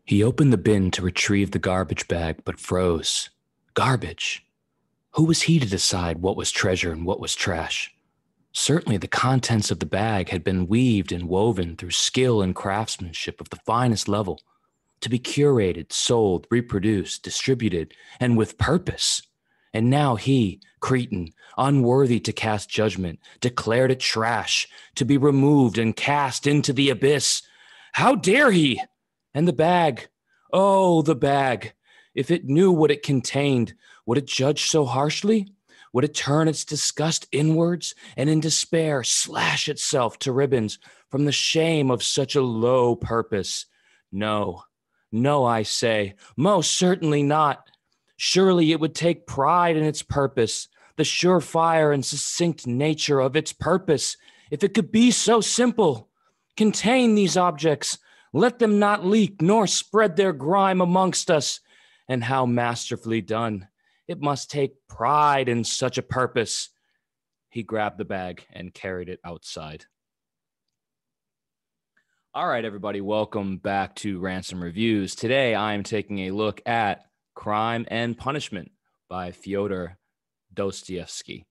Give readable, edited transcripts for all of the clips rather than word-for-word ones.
He opened the bin to retrieve the garbage bag, but froze. Garbage. Who was he to decide what was treasure and what was trash? Certainly the contents of the bag had been weaved and woven through skill and craftsmanship of the finest level, to be curated, sold, reproduced, distributed, and with purpose. And now he, Cretan, unworthy to cast judgment, declared it trash, to be removed and cast into the abyss. How dare he? And the bag, oh, the bag, if it knew what it contained, would it judge so harshly? Would it turn its disgust inwards and in despair slash itself to ribbons from the shame of such a low purpose? No, no, I say, most certainly not. Surely it would take pride in its purpose, the surefire and succinct nature of its purpose, if it could be so simple. Contain these objects, let them not leak nor spread their grime amongst us. And how masterfully done. It must take pride in such a purpose. He grabbed the bag and carried it outside. All right, everybody, welcome back to Ransom Reviews. Today, I'm taking a look at Crime and Punishment by Fyodor Dostoyevsky.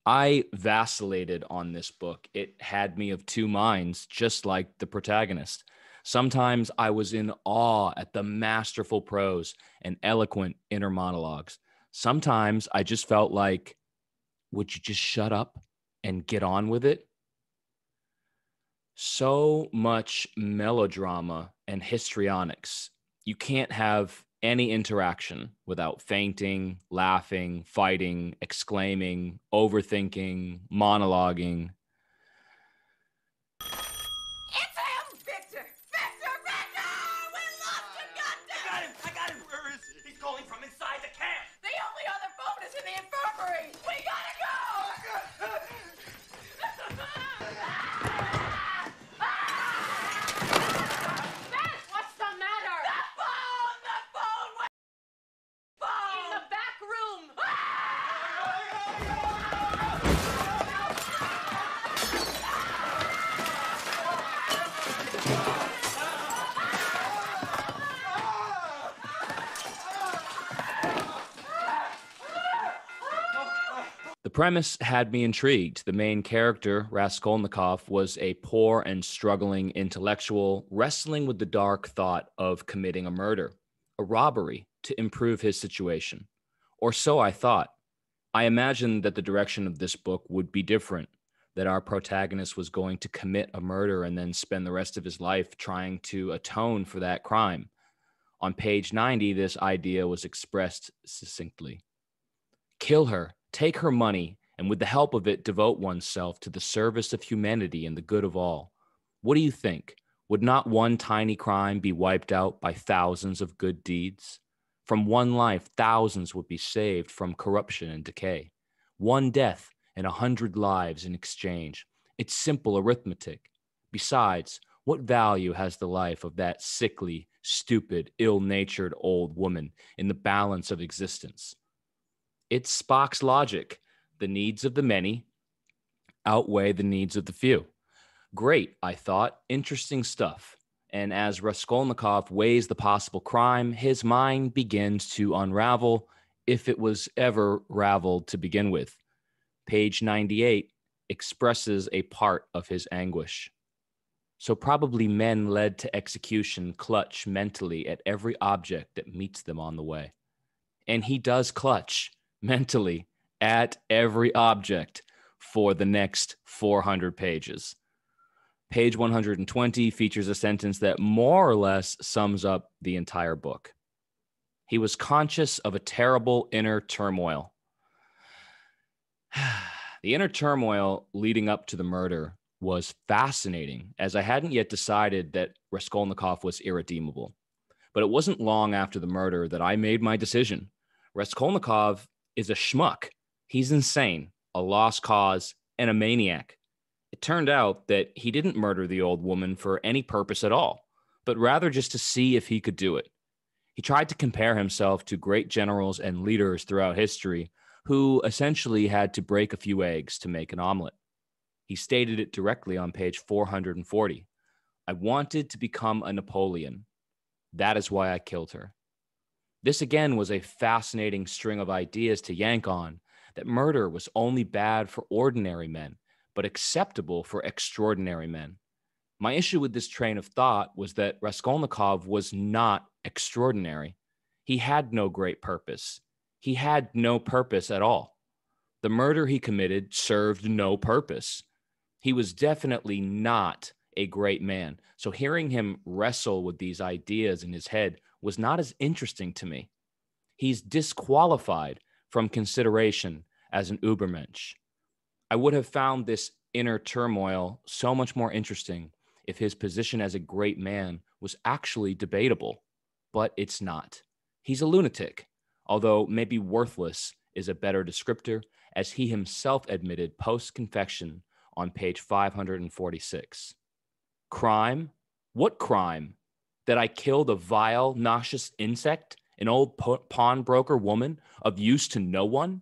I vacillated on this book. It had me of two minds, just like the protagonist. Sometimes I was in awe at the masterful prose and eloquent inner monologues. Sometimes I just felt like, would you just shut up and get on with it? So much melodrama and histrionics. You can't have any interaction without fainting, laughing, fighting, exclaiming, overthinking, monologuing. It's him! Victor! Victor! Victor! We lost him, goddamn! I got him! Where is he? He's calling from inside the camp! The only other phone is in the infirmary! We gotta go! Beth, what's the matter? The phone! The phone! Where's the phone? In the back room! The premise had me intrigued. The main character, Raskolnikov, was a poor and struggling intellectual wrestling with the dark thought of committing a murder, a robbery, to improve his situation. Or so I thought. I imagined that the direction of this book would be different, that our protagonist was going to commit a murder and then spend the rest of his life trying to atone for that crime. On page 90, this idea was expressed succinctly. Kill her. Take her money, and with the help of it, devote oneself to the service of humanity and the good of all. What do you think? Would not one tiny crime be wiped out by thousands of good deeds? From one life, thousands would be saved from corruption and decay. One death and 100 lives in exchange. It's simple arithmetic. Besides, what value has the life of that sickly, stupid, ill-natured old woman in the balance of existence? It's Spock's logic. The needs of the many outweigh the needs of the few. Great, I thought. Interesting stuff. And as Raskolnikov weighs the possible crime, his mind begins to unravel, if it was ever raveled to begin with. Page 98 expresses a part of his anguish. So probably men led to execution clutch mentally at every object that meets them on the way. And he does clutch mentally at every object for the next 400 pages. Page 120 features a sentence that more or less sums up the entire book. He was conscious of a terrible inner turmoil. The inner turmoil leading up to the murder was fascinating, as I hadn't yet decided that Raskolnikov was irredeemable. But it wasn't long after the murder that I made my decision. Raskolnikov is a schmuck. He's insane, a lost cause, and a maniac. It turned out that he didn't murder the old woman for any purpose at all, but rather just to see if he could do it. He tried to compare himself to great generals and leaders throughout history who essentially had to break a few eggs to make an omelet. He stated it directly on page 440. I wanted to become a Napoleon. That is why I killed her. This again was a fascinating string of ideas to yank on, that murder was only bad for ordinary men, but acceptable for extraordinary men. My issue with this train of thought was that Raskolnikov was not extraordinary. He had no great purpose. He had no purpose at all. The murder he committed served no purpose. He was definitely not a great man. So hearing him wrestle with these ideas in his head was not as interesting to me. He's disqualified from consideration as an Übermensch. I would have found this inner turmoil so much more interesting if his position as a great man was actually debatable, but it's not. He's a lunatic, although maybe worthless is a better descriptor, as he himself admitted post-confession on page 546. Crime? What crime? That I killed a vile, noxious insect, an old pawnbroker woman of use to no one?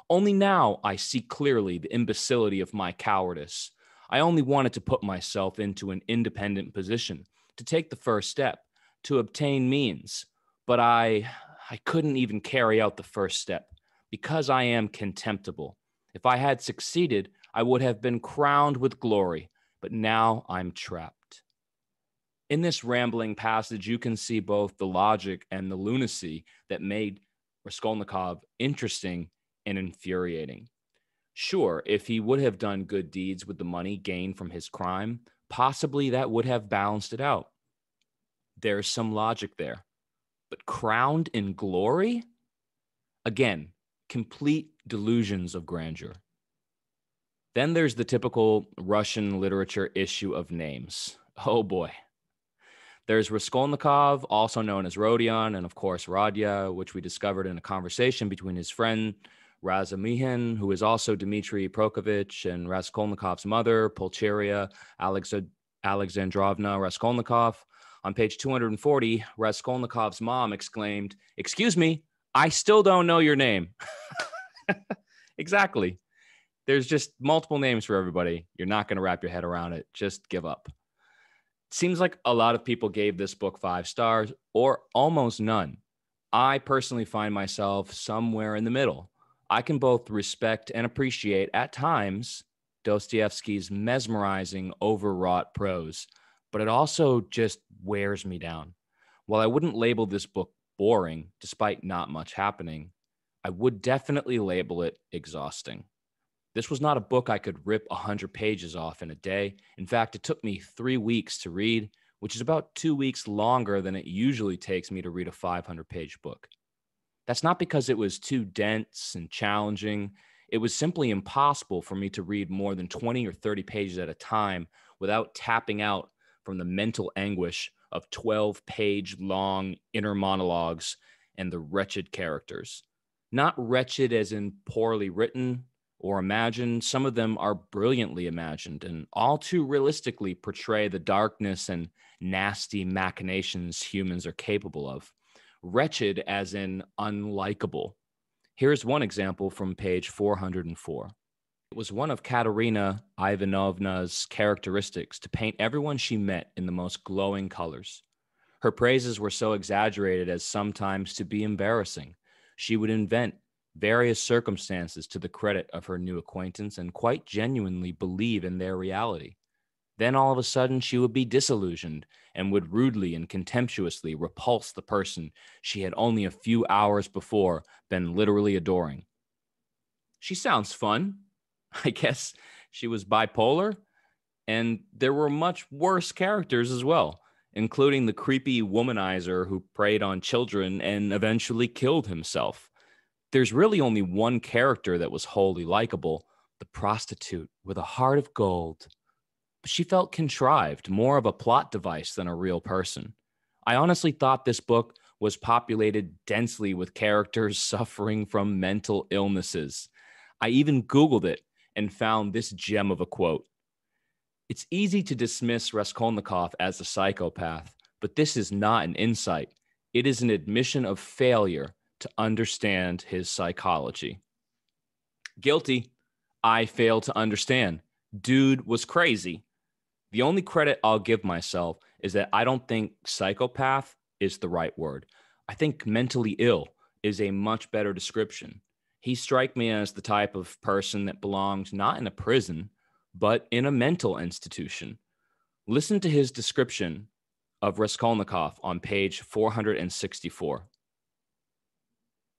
Only now I see clearly the imbecility of my cowardice. I only wanted to put myself into an independent position, to take the first step, to obtain means. But I couldn't even carry out the first step, because I am contemptible. If I had succeeded, I would have been crowned with glory, but now I'm trapped. In this rambling passage, you can see both the logic and the lunacy that made Raskolnikov interesting and infuriating. Sure, if he would have done good deeds with the money gained from his crime, possibly that would have balanced it out. There's some logic there. But crowned in glory? Again, complete delusions of grandeur. Then there's the typical Russian literature issue of names. Oh boy. There's Raskolnikov, also known as Rodion, and of course Radya, which we discovered in a conversation between his friend Razumihin, who is also Dmitry Prokofiev, and Raskolnikov's mother, Pulcheria Alexandrovna Raskolnikov. On page 240, Raskolnikov's mom exclaimed, "Excuse me, I still don't know your name." Exactly. There's just multiple names for everybody. You're not going to wrap your head around it. Just give up. Seems like a lot of people gave this book 5 stars or almost none. I personally find myself somewhere in the middle. I can both respect and appreciate at times Dostoyevsky's mesmerizing, overwrought prose, but it also just wears me down. While I wouldn't label this book boring, despite not much happening, I would definitely label it exhausting. This was not a book I could rip 100 pages off in a day. In fact, it took me 3 weeks to read, which is about 2 weeks longer than it usually takes me to read a 500-page book. That's not because it was too dense and challenging. It was simply impossible for me to read more than 20 or 30 pages at a time without tapping out from the mental anguish of 12-page long inner monologues and the wretched characters. Not wretched as in poorly written or imagined. Some of them are brilliantly imagined and all too realistically portray the darkness and nasty machinations humans are capable of. Wretched as in unlikable. Here's one example from page 404. It was one of Katerina Ivanovna's characteristics to paint everyone she met in the most glowing colors. Her praises were so exaggerated as sometimes to be embarrassing. She would invent various circumstances to the credit of her new acquaintance and quite genuinely believe in their reality. Then all of a sudden she would be disillusioned and would rudely and contemptuously repulse the person she had only a few hours before been literally adoring. She sounds fun. I guess she was bipolar. And there were much worse characters as well, including the creepy womanizer who preyed on children and eventually killed himself. There's really only one character that was wholly likable, the prostitute with a heart of gold. But she felt contrived, more of a plot device than a real person. I honestly thought this book was populated densely with characters suffering from mental illnesses. I even Googled it and found this gem of a quote. It's easy to dismiss Raskolnikov as a psychopath, but this is not an insight. It is an admission of failure to understand his psychology. Guilty. I failed to understand. Dude was crazy. The only credit I'll give myself is that I don't think psychopath is the right word. I think mentally ill is a much better description. He strike me as the type of person that belongs not in a prison, but in a mental institution. Listen to his description of Raskolnikov on page 464.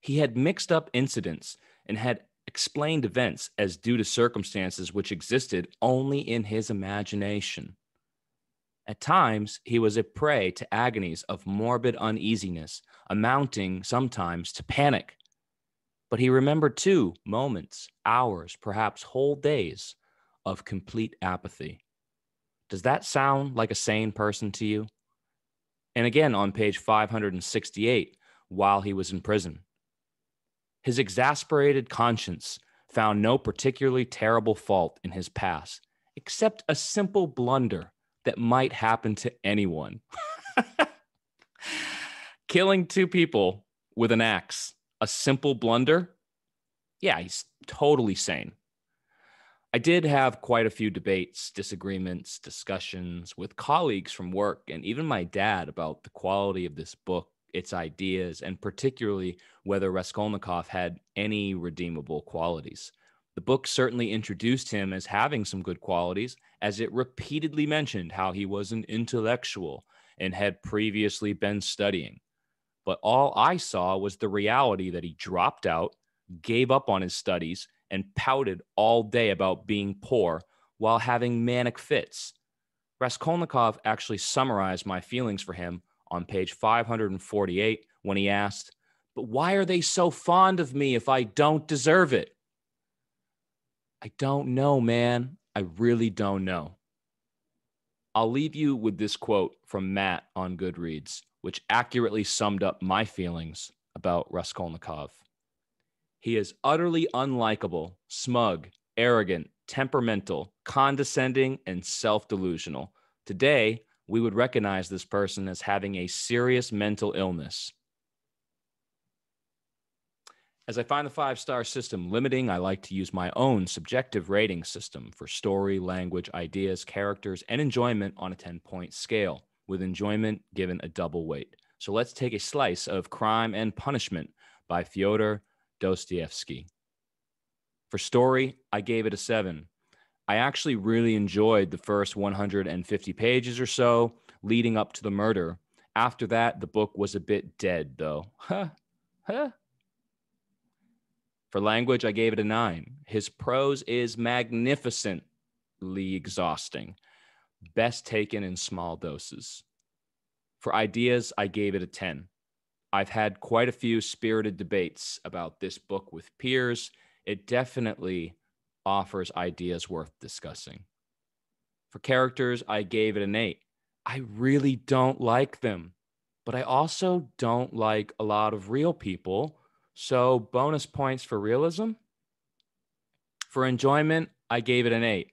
He had mixed up incidents and had explained events as due to circumstances which existed only in his imagination. At times, he was a prey to agonies of morbid uneasiness, amounting sometimes to panic. But he remembered too moments, hours, perhaps whole days of complete apathy. Does that sound like a sane person to you? And again, on page 568, while he was in prison, his exasperated conscience found no particularly terrible fault in his past, except a simple blunder that might happen to anyone. Killing two people with an axe, a simple blunder? Yeah, he's totally sane. I did have quite a few debates, disagreements, discussions with colleagues from work and even my dad about the quality of this book, its ideas, and particularly whether Raskolnikov had any redeemable qualities. The book certainly introduced him as having some good qualities, as it repeatedly mentioned how he was an intellectual and had previously been studying. But all I saw was the reality that he dropped out, gave up on his studies, and pouted all day about being poor while having manic fits. Raskolnikov actually summarized my feelings for him on page 548 when he asked, "But why are they so fond of me if I don't deserve it?" I don't know, man. I really don't know. I'll leave you with this quote from Matt on Goodreads, which accurately summed up my feelings about Raskolnikov. He is utterly unlikable, smug, arrogant, temperamental, condescending, and self-delusional. Today, we would recognize this person as having a serious mental illness. As I find the 5-star system limiting, I like to use my own subjective rating system for story, language, ideas, characters, and enjoyment on a 10-point scale, with enjoyment given a double weight. So let's take a slice of Crime and Punishment by Fyodor Dostoyevsky. For story, I gave it a 7. I actually really enjoyed the first 150 pages or so leading up to the murder. After that, the book was a bit dead, though. For language, I gave it a 9. His prose is magnificently exhausting, best taken in small doses. For ideas, I gave it a 10. I've had quite a few spirited debates about this book with peers. It definitely offers ideas worth discussing. For characters, I gave it an 8. I really don't like them, but I also don't like a lot of real people. So bonus points for realism. For enjoyment, I gave it an 8.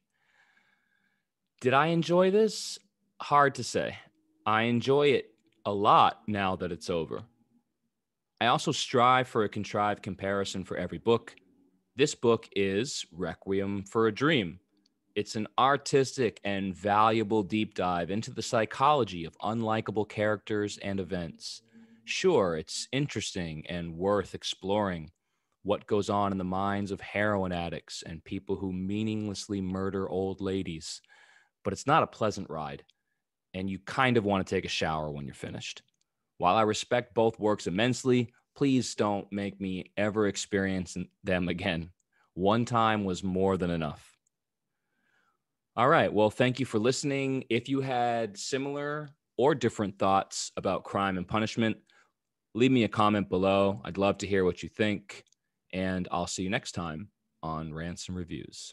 Did I enjoy this? Hard to say. I enjoy it a lot now that it's over. I also strive for a contrived comparison for every book. This book is Requiem for a Dream. It's an artistic and valuable deep dive into the psychology of unlikable characters and events. Sure, it's interesting and worth exploring what goes on in the minds of heroin addicts and people who meaninglessly murder old ladies, but it's not a pleasant ride, and you kind of want to take a shower when you're finished. While I respect both works immensely, please don't make me ever experience them again. One time was more than enough. All right. Well, thank you for listening. If you had similar or different thoughts about Crime and Punishment, leave me a comment below. I'd love to hear what you think. And I'll see you next time on Rants and Reviews.